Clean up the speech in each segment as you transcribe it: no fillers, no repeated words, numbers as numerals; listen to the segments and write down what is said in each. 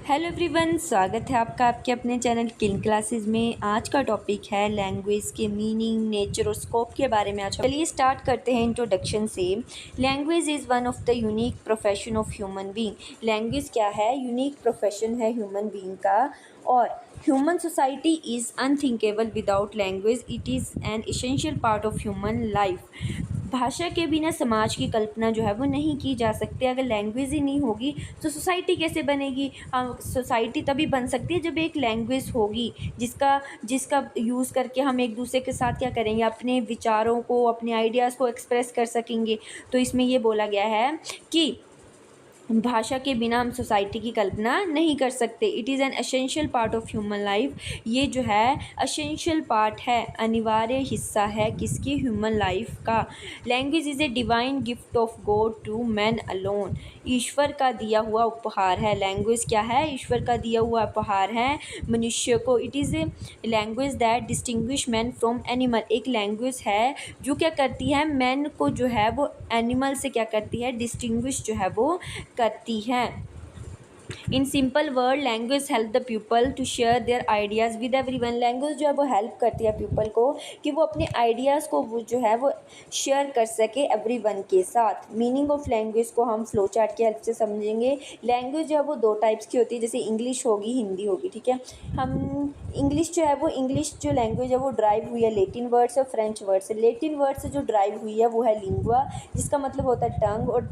Hello everyone, स्वागत है आपका आपके अपने चैनल किन क्लासेस में। आज का टॉपिक है लैंग्वेज के मीनिंग, नेचर और स्कोप के बारे में। आज चलिए स्टार्ट करते हैं इंट्रोडक्शन से। Language is one of the unique profession of human being. Language क्या है? यूनिक प्रोफेशन है ह्यूमन बीइंग का। और human society is unthinkable without language. It is an essential part of human life. भाषा के बिना समाज की कल्पना जो है वो नहीं की जा सकती। अगर लैंग्वेज ही नहीं होगी तो सोसाइटी कैसे बनेगी? सोसाइटी तभी बन सकती है जब एक लैंग्वेज होगी जिसका जिसका यूज़ करके हम एक दूसरे के साथ क्या करेंगे, अपने विचारों को, अपने आइडियाज़ को एक्सप्रेस कर सकेंगे। तो इसमें ये बोला गया है कि भाषा के बिना हम सोसाइटी की कल्पना नहीं कर सकते। It is an essential part of human life. ये जो है एसेंशियल पार्ट है, अनिवार्य हिस्सा है किसकी? ह्यूमन लाइफ का। Language is a divine gift of God to man alone. ईश्वर का दिया हुआ उपहार है। लैंग्वेज क्या है? ईश्वर का दिया हुआ उपहार है मनुष्य को। It is a language that distinguish man from animal. एक लैंग्वेज है जो क्या करती है? मैन को जो है वो एनिमल से क्या करती है? डिस्टिंग्विश जो है वो करती है। In simple word, language help the people to share their ideas with everyone. Language जो है वो हेल्प करती है पीपल को कि वो अपने आइडियाज़ को वो जो है वो शेयर कर सके एवरीवन के साथ। मीनिंग ऑफ लैंग्वेज को हम फ्लो चार्ट की हेल्प से समझेंगे। लैंग्वेज जो है वो दो टाइप्स की होती है, जैसे इंग्लिश होगी, हिंदी होगी। ठीक है, हम इंग्लिश जो है वो इंग्लिश जो लैंग्वेज है वो ड्राइव हुई है लेटिन वर्ड से, फ्रेंच वर्ड से। लेटिन वर्ड से जो ड्राइव हुई है वो है लिंगुआ, जिसका मतलब होता है टंग, और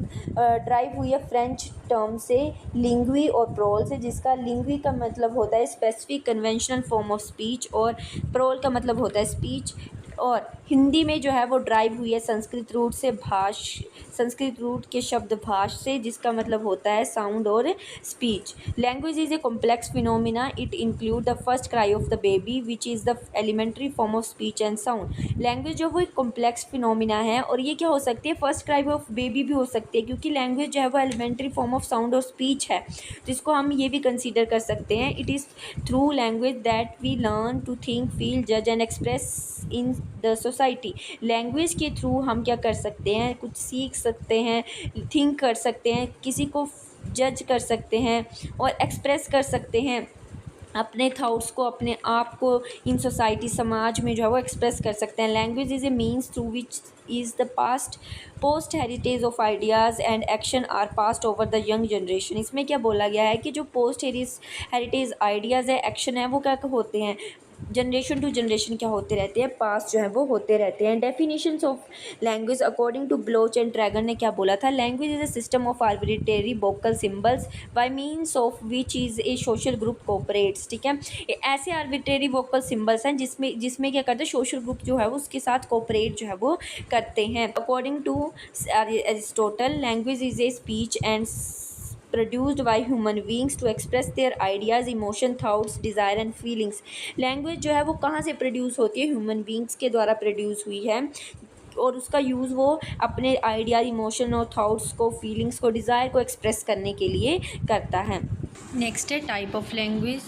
ड्राइव हुई है फ्रेंच टर्म से लिंग्वी और प्रोल से, जिसका लिंग्वी का मतलब होता है specific conventional form of speech और प्रोल का मतलब होता है स्पीच। और हिंदी में जो है वो ड्राइव हुई है संस्कृत रूट से, संस्कृत रूट के शब्द भाष से, जिसका मतलब होता है साउंड और स्पीच। Language is a complex phenomena. It include the first cry of the baby which is the elementary form of speech and sound. Language जो वो एक कॉम्प्लेक्स फिनोमिना है, और ये क्या हो सकती है? फर्स्ट क्राई ऑफ बेबी भी हो सकती है, क्योंकि लैंग्वेज जो है वो एलिमेंट्री फॉर्म ऑफ साउंड और स्पीच है। तो इसको हम ये भी कंसीडर कर सकते हैं। It is through language that we learn to think, feel, जज and express in the society. Language के थ्रू हम क्या कर सकते हैं? कुछ सीख सकते हैं, थिंक कर सकते हैं, किसी को जज कर सकते हैं और एक्सप्रेस कर सकते हैं अपने थाट्स को, अपने आप को इन सोसाइटी, समाज में जो है वो एक्सप्रेस कर सकते हैं। Language is a means through which is the post heritage of ideas and action are passed over the young generation. इसमें क्या बोला गया है कि जो पोस्ट हेरिटेज आइडियाज़ है, एक्शन है, वो क्या होते हैं? जनरेशन टू जनरेशन क्या होते रहते हैं? पास जो है वो होते रहते हैं। Definitions of language according to Bloch and Trager ने क्या बोला था? Language is a system of arbitrary vocal symbols by means of which is a social group cooperates. ठीक है, ये ऐसे आर्बिट्रेरी वोकल सिंबल्स हैं जिसमें जिसमें क्या करते हैं? सोशल ग्रुप जो है वो उसके साथ कोऑपरेट जो है वो करते हैं। According to Aristotle, language is a speech and produced by human beings to express their ideas, emotion, thoughts, desire and feelings। Language जो है वो कहाँ से प्रोड्यूस होती है? ह्यूमन बींग्स के द्वारा प्रोड्यूस हुई है, और उसका यूज़ वो अपने आइडिया, इमोशन और थॉट्स को, फीलिंग्स को, डिज़ायर को एक्सप्रेस करने के लिए करता है। नेक्स्ट है टाइप ऑफ लैंग्वेज।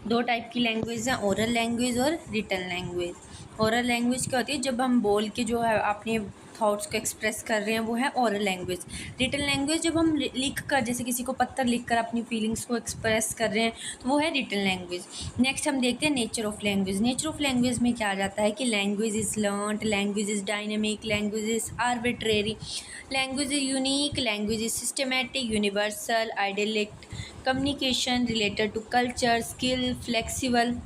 दो टाइप की लैंग्वेज है, ओरल लैंग्वेज और रिटन लैंग्वेज। ओरल लैंग्वेज क्या होती है? जब हम बोल के जो है अपने थॉट्स को एक्सप्रेस कर रहे हैं, वो है ओरल लैंग्वेज। रिटन लैंग्वेज जब हम लिख कर, जैसे किसी को पत्र लिख कर अपनी फीलिंग्स को एक्सप्रेस कर रहे हैं, तो वो है रिटन लैंग्वेज। नेक्स्ट हम देखते हैं nature of language. Nature of language में क्या आ जाता है कि language is learned, language is dynamic, language is arbitrary, language is unique, language is systematic, universal, idealic, communication related to culture, skill, flexible.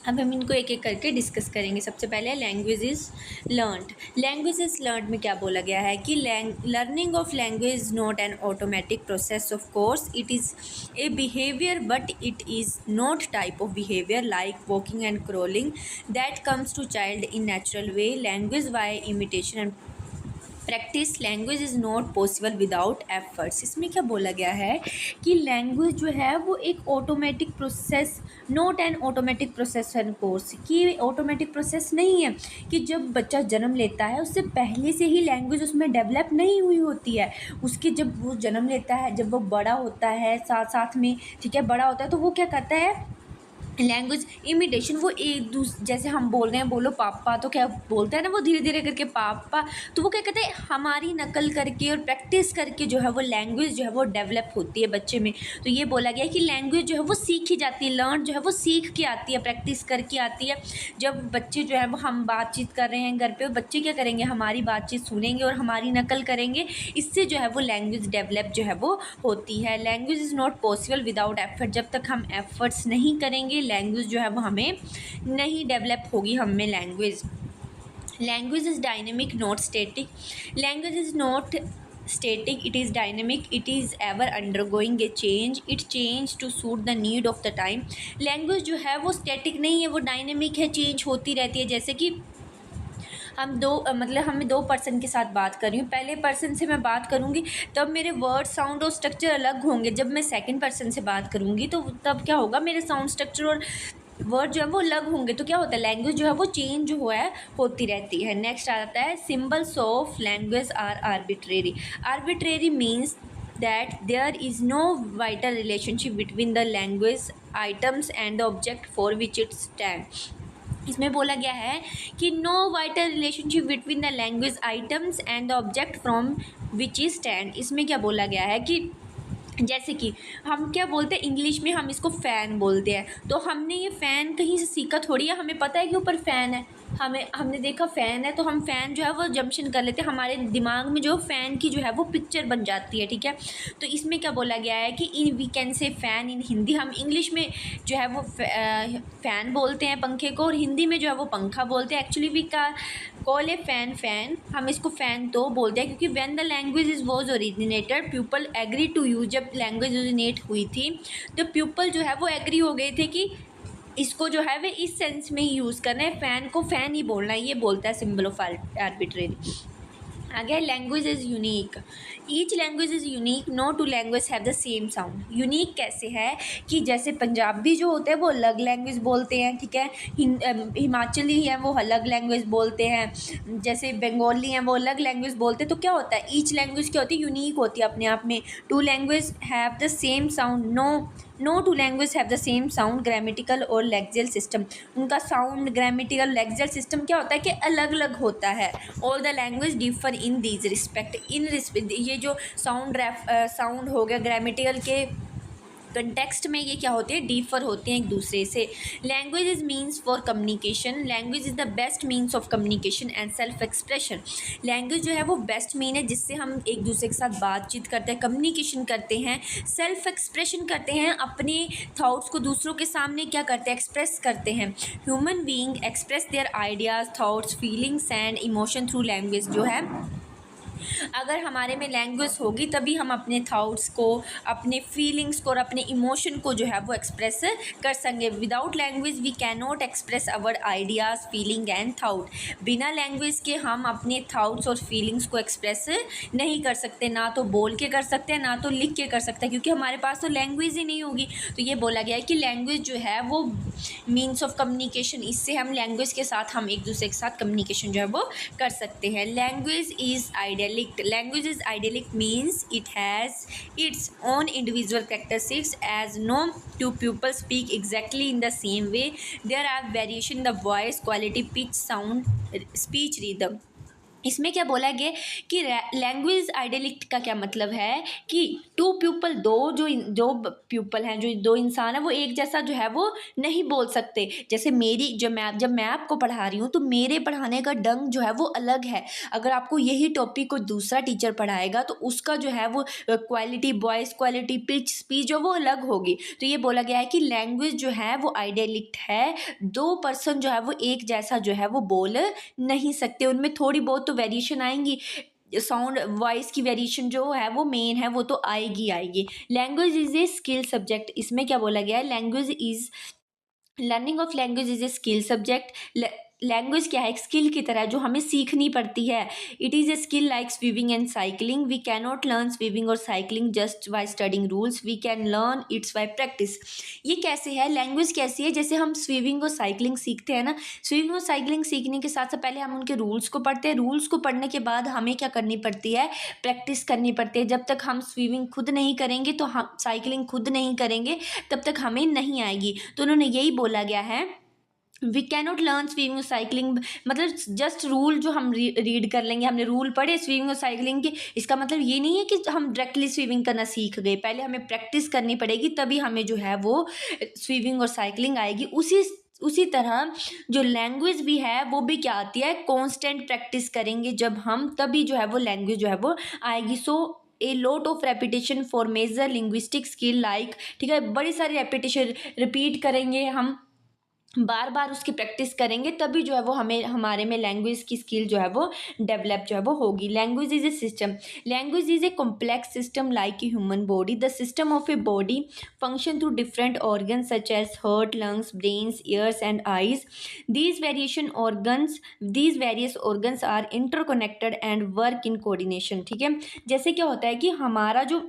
अब हम इनको एक एक करके डिस्कस करेंगे। सबसे पहले language is learned. Language is learned में क्या बोला गया है कि learning of language is not an automatic process of course, it is a behaviour, but it is not type of behaviour like walking and crawling that comes to child in natural way. Language by imitation and practice, language is not possible without efforts. इसमें क्या बोला गया है कि language जो है वो एक automatic process, not an automatic process and course, कि ऑटोमेटिक प्रोसेस नहीं है कि जब बच्चा जन्म लेता है उससे पहले से ही लैंग्वेज उसमें डेवलप नहीं हुई होती है। उसके जब वो जन्म लेता है, जब वो बड़ा होता है, साथ साथ में, ठीक है, बड़ा होता है, तो वो क्या करता है? लैंग्वेज इमिटेशन, वो एक जैसे हम बोल रहे हैं बोलो पापा, तो क्या बोलते हैं ना वो धीरे धीरे करके पापा, तो वो क्या कहते हैं हमारी नकल करके और प्रैक्टिस करके जो है वो लैंग्वेज जो है वो डेवलप होती है बच्चे में। तो ये बोला गया है कि लैंग्वेज जो है वो सीखी जाती है, लर्न जो है वो सीख के आती है, प्रैक्टिस करके आती है। जब बच्चे जो है वो हम बातचीत कर रहे हैं घर पे, बच्चे क्या करेंगे हमारी बातचीत सुनेंगे और हमारी नकल करेंगे, इससे जो है वो लैंग्वेज डेवलप जो है वो होती है। Language is not possible without effort, जब तक हम एफर्ट्स नहीं करेंगे लैंग्वेज जो है वो हमें नहीं डेवलप होगी हम में language. Language is dynamic not static, language is not static, it is dynamic, it is ever undergoing a change, it change to suit the need of the time। Language जो है वो स्टैटिक नहीं है, वो dynamic है, change होती रहती है। जैसे कि हम मतलब हमें दो पर्सन के साथ बात कर रही हूँ, पहले पर्सन से मैं बात करूँगी तब मेरे वर्ड साउंड और स्ट्रक्चर अलग होंगे, जब मैं सेकंड पर्सन से बात करूँगी तो तब क्या होगा, मेरे साउंड स्ट्रक्चर और वर्ड जो है वो अलग होंगे। तो क्या होता है लैंग्वेज जो है वो चेंज जो है होती रहती है। नेक्स्ट आता है symbols of language are arbitrary. Arbitrary means that there is no vital relationship between the language items and the object for which it stands। इसमें बोला गया है कि no vital relationship between the language items and the object from which is stand. इसमें क्या बोला गया है कि जैसे कि हम क्या बोलते हैं इंग्लिश में, हम इसको फ़ैन बोलते हैं, तो हमने ये फ़ैन कहीं से सीखा थोड़ी है, हमें पता है कि ऊपर फ़ैन है, हमने देखा फ़ैन है तो हम फ़ैन जो है वो जंक्शन कर लेते हैं, हमारे दिमाग में जो फ़ैन की जो है वो पिक्चर बन जाती है, ठीक है। तो इसमें क्या बोला गया है कि इन वी कैन से फ़ैन इन हिंदी, हम इंग्लिश में जो है वो फ़ैन बोलते हैं पंखे को, और हिंदी में जो है वो पंखा बोलते हैं। Actually we can call a fan, हम इसको फ़ैन तो बोलते हैं क्योंकि when the language is was originated people agree to use. जब लैंग्वेज ओरिजिनेट हुई थी तो पीपल जो है वो एग्री हो गए थे कि इसको जो है वे इस सेंस में ही यूज़ करना है, फ़ैन को फ़ैन ही बोलना है, ये बोलता है सिंबल ऑफ आर्बिट्रेरी। आगे language is unique, each language is unique, no two language have the same sound. Unique कैसे है कि जैसे पंजाबी जो होते हैं वो अलग लैंग्वेज बोलते हैं, ठीक है, हिमाचली हैं वो अलग लैंग्वेज बोलते हैं, जैसे बंगाली हैं वो अलग लैंग्वेज बोलते हैं। तो क्या होता है ईच लैंग्वेज क्या होती है, यूनिक होती है अपने आप में। Two language have the same sound, no two language have the same sound grammatical और लेक्सियल सिस्टम। उनका साउंड ग्रामेटिकल लेक्सियल सिस्टम क्या होता है कि अलग अलग होता है। All the language differ in these respect, ये जो साउंड हो गया ग्रामेटिकल के कंटेक्स्ट में, ये क्या होते हैं डिफर होते हैं एक दूसरे से। Language is means for communication, language is the best means of communication and self expression. Language जो है वो बेस्ट मीन है जिससे हम एक दूसरे के साथ बातचीत करते हैं, कम्युनिकेशन करते हैं, सेल्फ एक्सप्रेशन करते हैं, अपने थाट्स को दूसरों के सामने क्या करते हैं एक्सप्रेस करते हैं। Human being express their ideas thoughts feelings and emotion through language. जो है अगर हमारे में लैंग्वेज होगी तभी हम अपने थाट्स को, अपने फीलिंग्स को और अपने इमोशन को जो है वो एक्सप्रेस कर सकेंगे। Without language we can not express our ideas feeling and thought. बिना लैंग्वेज के हम अपने थाट्स और फीलिंग्स को एक्सप्रेस नहीं कर सकते, ना तो बोल के कर सकते हैं ना तो लिख के कर सकते हैं, क्योंकि हमारे पास तो लैंग्वेज ही नहीं होगी। तो ये बोला गया है कि लैंग्वेज जो है वो मीन्स ऑफ कम्युनिकेशन, इससे हम लैंग्वेज के साथ हम एक दूसरे के साथ कम्युनिकेशन जो है वो कर सकते हैं। Language is idyllic, language is idyllic means it has its own individual characteristics as no two people speak exactly in the same way, there are variation in the voice quality, pitch, sound, speech rhythm। इसमें क्या बोला गया कि language आइडियलिक्ट का क्या मतलब है कि टू पीपल, दो पीपल हैं, जो दो इंसान है वो एक जैसा जो है वो नहीं बोल सकते। जैसे मेरी जब मैं आपको पढ़ा रही हूँ तो मेरे पढ़ाने का ढंग जो है वो अलग है, अगर आपको यही टॉपिक को दूसरा टीचर पढ़ाएगा तो उसका जो है वो quality, voice quality, pitch, speech जो वो अलग होगी। तो ये बोला गया है कि लैंग्वेज जो है वो आइडियलिक्ट है, दो पर्सन जो है वो एक जैसा जो है वो बोल नहीं सकते, उनमें थोड़ी बहुत तो वेरिएशन आएंगी, साउंड वॉइस की वेरिएशन जो है वो मेन है वो तो आएगी। Language is a skill subject, इसमें क्या बोला गया है language is learning of language is a skill subject. Language क्या है, एक स्किल की तरह जो हमें सीखनी पड़ती है। It is a skill like swimming and cycling. We can not learn swimming और cycling just by studying rules, we can learn its by practice. ये कैसे है, लैंग्वेज कैसी है, जैसे हम स्विमिंग और साइकिलिंग सीखते हैं ना, स्विमिंग और साइकिलिंग सीखने के साथ साथ पहले हम उनके रूल्स को पढ़ते हैं, रूल्स को पढ़ने के बाद हमें क्या करनी पड़ती है, प्रैक्टिस करनी पड़ती है। जब तक हम स्विमिंग खुद नहीं करेंगे तो हम साइकिलिंग खुद नहीं करेंगे, तब तक हमें नहीं आएगी। तो उन्होंने यही बोला गया है, वी कैनॉट लर्न स्विमिंग और साइकिलिंग, मतलब जस्ट रूल जो हम रीड कर लेंगे, हमने रूल पढ़े स्विमिंग और साइकिलिंग के, इसका मतलब ये नहीं है कि हम डायरेक्टली स्विमिंग करना सीख गए। पहले हमें प्रैक्टिस करनी पड़ेगी, तभी हमें जो है वो स्विमिंग और साइकिलिंग आएगी। उसी तरह जो लैंग्वेज भी है वो भी क्या आती है, कांस्टेंट प्रैक्टिस करेंगे जब हम, तभी जो है वो लैंग्वेज जो है वो आएगी। So a lot of repetition for major linguistic skill like, ठीक है, बड़ी सारी रेपिटेशन रिपीट करेंगे, हम बार बार उसकी प्रैक्टिस करेंगे, तभी जो है वो हमें हमारे में लैंग्वेज की स्किल जो है वो डेवलप जो है वो होगी। Language is a system, language is a complex system like a human body. The system of a body function through different organs such as heart, lungs, brains, ears and eyes. These various organs are interconnected and work in coordination. ठीक है, जैसे क्या होता है कि हमारा जो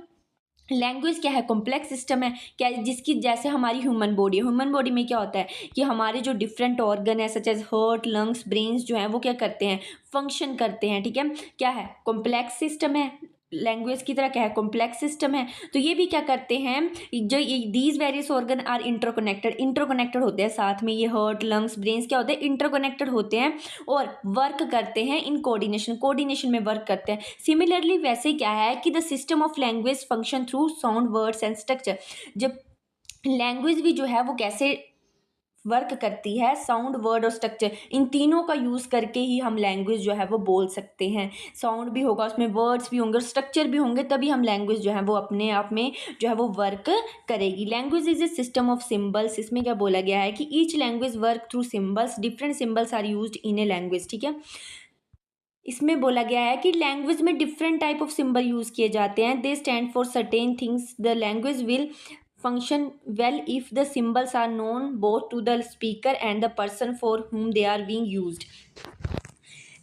language क्या है, कॉम्प्लेक्स सिस्टम है, क्या जिसकी जैसे हमारी ह्यूमन बॉडी है, ह्यूमन बॉडी में क्या होता है कि हमारे जो डिफरेंट ऑर्गन है such as heart, lungs, brains जो है वो क्या करते हैं, फंक्शन करते हैं। ठीक है, क्या है, कॉम्प्लेक्स सिस्टम है, लैंग्वेज की तरह क्या है, कॉम्प्लेक्स सिस्टम है। तो ये भी क्या करते हैं, जो ये these various organ are interconnected होते हैं साथ में, ये हार्ट, लंग्स, ब्रेन्स क्या होते हैं, इंटरकनेक्टेड होते हैं और वर्क करते हैं इन कोऑर्डिनेशन में वर्क करते हैं। सिमिलरली वैसे क्या है कि the system of language function through sound, words and structure. जब लैंग्वेज भी जो है वो कैसे वर्क करती है, साउंड, वर्ड और स्ट्रक्चर, इन तीनों का यूज़ करके ही हम लैंग्वेज जो है वो बोल सकते हैं। साउंड भी होगा उसमें, वर्ड्स भी होंगे, स्ट्रक्चर भी होंगे, तभी हम लैंग्वेज जो है वो अपने आप में जो है वो वर्क करेगी। Language is a system of symbols. इसमें क्या बोला गया है कि each language work through symbols, different symbols are used in a language. ठीक है, इसमें बोला गया है कि लैंग्वेज में different type of symbol use किए जाते हैं। They stand for certain things. The language will function well if the symbols are known both to the speaker and the person for whom they are being used.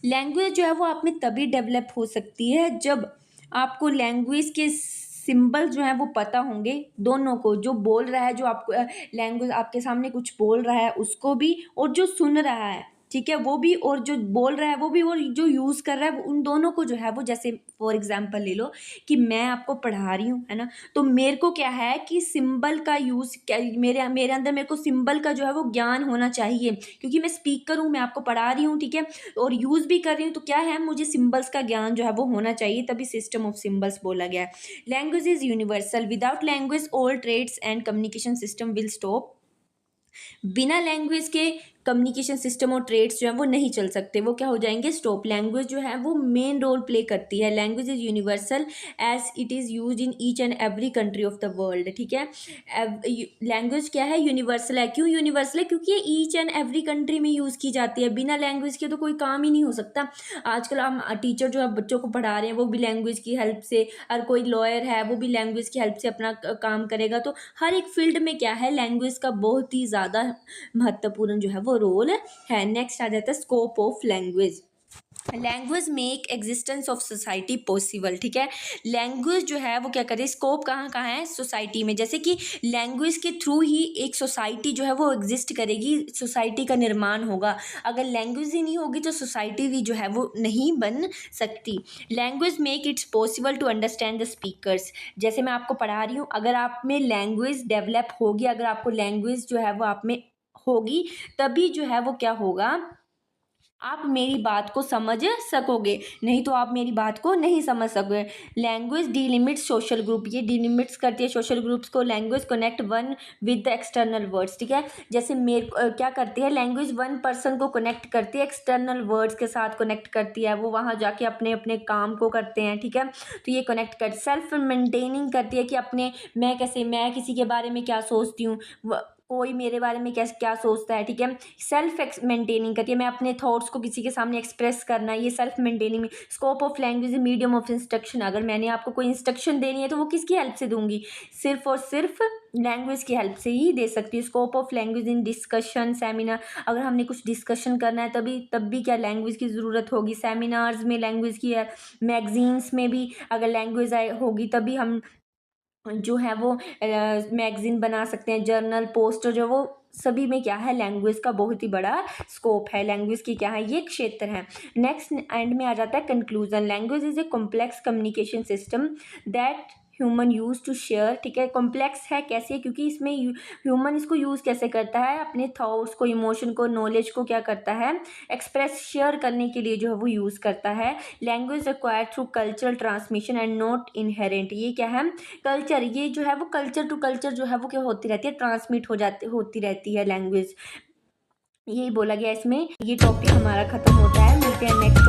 Language जो है वो आप में तभी develop हो सकती है जब आपको लैंग्वेज के सिंबल जो है वो पता होंगे, दोनों को, जो बोल रहा है, जो आपको लैंग्वेज आपके सामने कुछ बोल रहा है उसको भी, और जो सुन रहा है, ठीक है, वो भी, और जो बोल रहा है वो भी, और जो यूज़ कर रहा है उन दोनों को जो है वो, जैसे फॉर एग्जांपल ले लो कि मैं आपको पढ़ा रही हूँ, है ना, तो मेरे को क्या है कि सिंबल का यूज़, क्या मेरे अंदर मेरे को सिंबल का जो है वो ज्ञान होना चाहिए, क्योंकि मैं स्पीकर हूँ, मैं आपको पढ़ा रही हूँ, ठीक है, और यूज़ भी कर रही हूँ, तो क्या है, मुझे सिंबल्स का ज्ञान जो है वो होना चाहिए, तभी सिस्टम ऑफ सिंबल्स बोला गया है। Language is universal. Without language all trades and communication system will stop. बिना लैंग्वेज के कम्युनिकेशन सिस्टम और ट्रेड्स जो है वो नहीं चल सकते, वो क्या हो जाएंगे, स्टॉप। लैंग्वेज जो है वो मेन रोल प्ले करती है। Language is universal as it is use in each and every country of the world. ठीक है, लैंग्वेज क्या है, यूनिवर्सल है। क्यों यूनिवर्सल है, क्योंकि ये ईच एंड एवरी कंट्री में यूज़ की जाती है। बिना लैंग्वेज के तो कोई काम ही नहीं हो सकता। आजकल हम टीचर जो है बच्चों को पढ़ा रहे हैं वो भी लैंग्वेज की हेल्प से, और कोई लॉयर है वो भी लैंग्वेज की हेल्प से अपना काम करेगा। तो हर एक फील्ड में क्या है, लैंग्वेज का बहुत ही ज़्यादा महत्वपूर्ण जो है वो रोल है। नेक्स्ट आ जाता है scope of language. Language make existence of society possible. ठीक है, लैंग्वेज जो है वो क्या करे, स्कोप कहाँ कहाँ है, सोसाइटी में। जैसे कि लैंग्वेज के थ्रू ही एक सोसाइटी जो है वो एग्जिस्ट करेगी, सोसाइटी का निर्माण होगा। अगर लैंग्वेज ही नहीं होगी तो सोसाइटी भी जो है वो नहीं बन सकती। Language make its possible to understand the speakers. जैसे मैं आपको पढ़ा रही हूँ, अगर आप में लैंग्वेज डेवलप होगी, अगर आपको लैंग्वेज जो है वो आप में होगी, तभी जो है वो क्या होगा, आप मेरी बात को समझ सकोगे, नहीं तो आप मेरी बात को नहीं समझ सकोगे। लैंग्वेज डिलिमिट्स सोशल ग्रुप, ये डिलिमिट्स करती है सोशल ग्रुप्स को। Language connect one with the external words. ठीक है, जैसे क्या करती है लैंग्वेज, वन पर्सन को कनेक्ट करती है, एक्सटर्नल वर्ड्स के साथ कनेक्ट करती है, वो वहाँ जाके अपने अपने काम को करते हैं। ठीक है, तो ये कनेक्ट कर, सेल्फ मेंटेनिंग करती है कि अपने, मैं किसी के बारे में क्या सोचती हूँ, कोई मेरे बारे में क्या सोचता है। ठीक है, सेल्फ मेंटेनिंग करती है, मैं अपने थॉट्स को किसी के सामने एक्सप्रेस करना, ये सेल्फ मेंटेनिंग में। Scope of language medium of instruction. अगर मैंने आपको कोई इंस्ट्रक्शन देनी है तो वो किसकी हेल्प से दूंगी, सिर्फ और सिर्फ लैंग्वेज की हेल्प से ही दे सकती है। Scope of language in discussion seminar, अगर हमने कुछ डिस्कशन करना है तब भी क्या लैंग्वेज की ज़रूरत होगी। सेमिनार्स में लैंग्वेज की है, मैगजीन्स में भी अगर लैंग्वेज आए होगी तभी हम जो है वो मैगज़ीन बना सकते हैं, जर्नल, पोस्टर, जो वो सभी में क्या है, लैंग्वेज का बहुत ही बड़ा स्कोप है। लैंग्वेज की क्या है, ये क्षेत्र है। नेक्स्ट एंड में आ जाता है conclusion. Language is a complex communication system that human use to share. ठीक है, कॉम्प्लेक्स है कैसे, क्योंकि इसमें ह्यूमन इसको यूज़ कैसे करता है, अपने थॉट्स को, इमोशन को, नॉलेज को क्या करता है, एक्सप्रेस, शेयर करने के लिए जो है वो यूज़ करता है। Language acquired through cultural transmission and not inherent. ये क्या है, कल्चर, ये जो है वो कल्चर टू कल्चर जो है वो क्या होती रहती है, ट्रांसमिट होती रहती है लैंग्वेज। यही बोला गया इसमें। ये टॉपिक हमारा खत्म होता है, मिलते हैं नेक्स्ट